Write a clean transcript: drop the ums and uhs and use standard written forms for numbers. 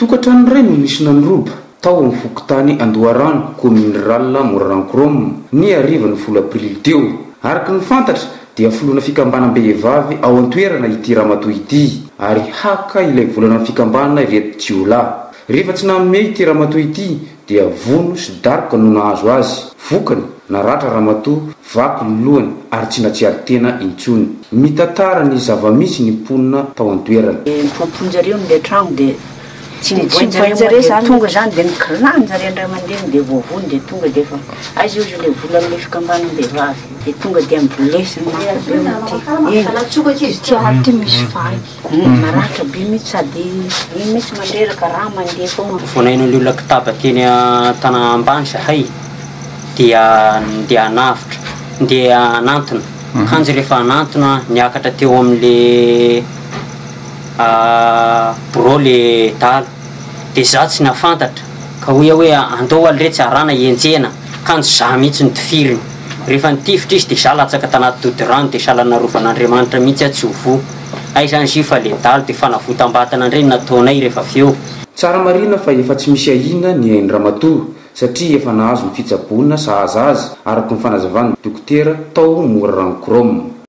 tokatrano iray no nisy nanoroba tao amin'ny fokotany Andoharano komineralina Morarano Chrome ny arivany 1Aprily teo. Araka ny fantatra dia filoha fikambanam-behivavy ao an-toerana ity ramatoa ity ary haka ilay volana fikambanana ireto jiolahy. Rehefa tsy nanome ity ramatoa ity dia vono sy daroka no nahazo azy. Vokany naratra ramatoa vaky ny lohany ary tsy natsiary tena intsony. Mitantara ny zava-misy ny mponina tao an-toerana. Pomponjareo ny trano dia tsy nivoanjareo zany tonga zany dia nikranjareo ndray mandeha dia voavony dia tonga dia fa aizy io le vola amin'ny fikambanam-behivavy dia tonga dia ambolesiny ty misy vaky maratra be mihitsy sady iny mihitsy mandreraka raha mandeha foana. Vonaino ny olona kitaba teny tana ambany sahay dia anavitra dia anantona kanjy rehefa anantona niakatra teo amin'le bro le dala dia za tsy nafantatra ka hoe andao aly retsy arana enjena kanjy za mihitsy nitifiriny. Rehefa nitifitra izy dia za latsaka tanaty dodirano dia sahala narovan'Andriamanitra mihitsy tsy hovo ay zany zy fa le dala dia fanavotam-batana indray nataonay rehefa avy eo. Tsara marina fa efa tsy misy ahina ny hainy ramatoa satria efa nahazo ny fitsaboana sahaza azy araka ny fanazavany dokotera tao Morarano Chrome.